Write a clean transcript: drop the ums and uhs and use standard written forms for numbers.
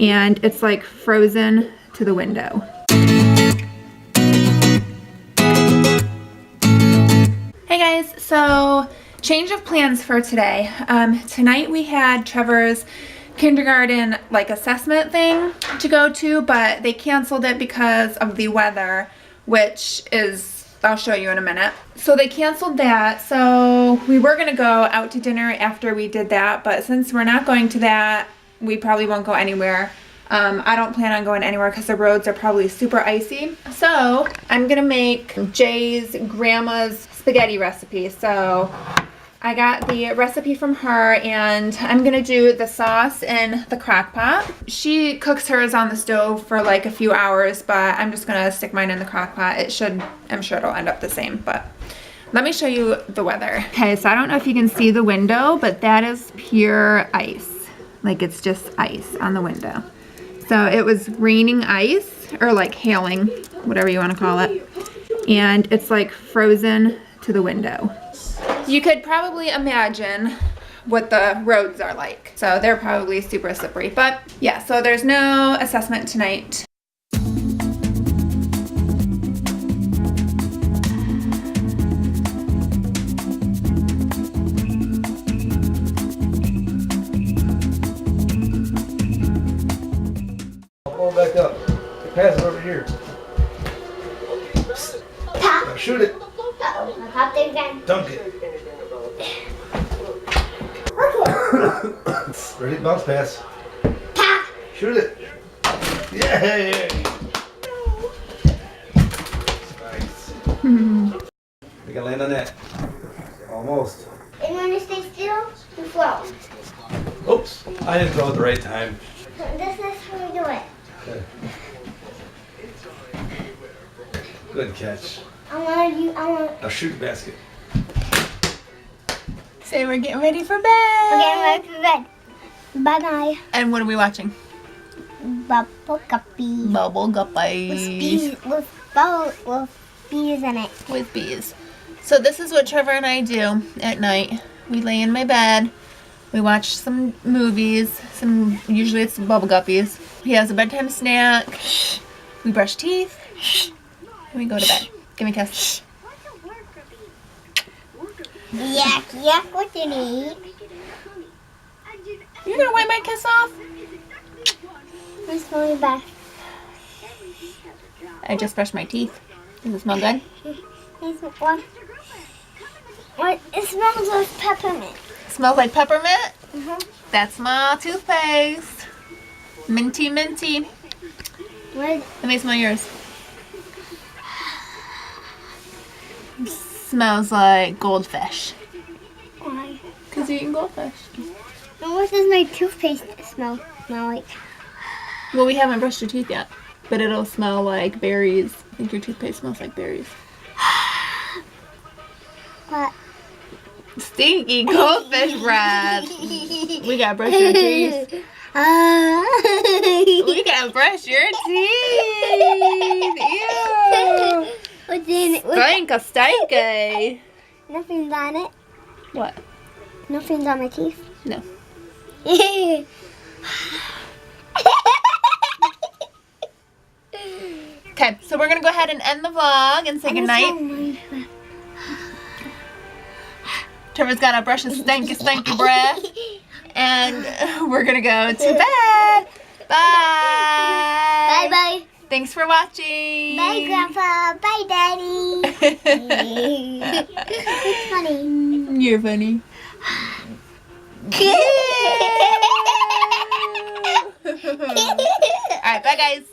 and it's like frozen to the window. Hey guys, so change of plans for today. Tonight we had Trevor's kindergarten like assessment thing to go to, but they canceled it because of the weather, which is, I'll show you in a minute. So they canceled that, so we were gonna go out to dinner after we did that, but since we're not going to that, we probably won't go anywhere. I don't plan on going anywhere because the roads are probably super icy. So I'm gonna make Jay's grandma's spaghetti recipe. So I got the recipe from her, and I'm gonna do the sauce in the crock pot. She cooks hers on the stove for like a few hours, but I'm just gonna stick mine in the crock pot. I'm sure it'll end up the same, but let me show you the weather. Okay, so I don't know if you can see the window, but that is pure ice. Like it's just ice on the window. So it was raining ice, or like hailing, whatever you want to call it. And it's like frozen to the window. You could probably imagine what the roads are like. So they're probably super slippery. But yeah, so there's no assessment tonight. Back up. Pass it over here. Pop. Now shoot it. Uh-oh, I popped it again. Dunk it. Ready? Bounce pass. Pop. Shoot it. Yay! Nice. We can land on that. Almost. And when you stay still, you float. Oops. I didn't throw at the right time. This is how we do it. Okay. Good catch. Now shoot the basket. Say we're getting ready for bed. We're getting ready for bed. Bye-bye. And what are we watching? Bubble guppy. Bubble Guppies. With bees in it. With bees. So this is what Trevor and I do at night. We lay in my bed. We watch some movies. Usually it's Bubble Guppies. He has a bedtime snack. We brush teeth. And we go to bed. Give me a kiss. Yuck, yuck, what do you need? You're gonna wipe my kiss off? Let's go to bed. I just brushed my teeth. Does it smell good? What? It smells like peppermint. Smells like peppermint? Mm-hmm. That's my toothpaste. Minty, minty. What? Let me smell yours. Smells like goldfish. Why? Because you're eating goldfish. And what does my toothpaste smell like? Well, we haven't brushed your teeth yet. But it'll smell like berries. I think your toothpaste smells like berries. What? Stinky goldfish breath. We gotta brush your teeth. We gotta brush your teeth. Ew. What's in it? Stinky. Nothing's on it. What? Nothing's on my teeth. No. Okay, so we're gonna go ahead and end the vlog and say goodnight. Trevor's gotta brush his stinky breath. And we're gonna go to bed. Bye. Bye bye. Thanks for watching. Bye Grandpa. Bye Daddy. It's funny. You're funny. Alright, bye guys.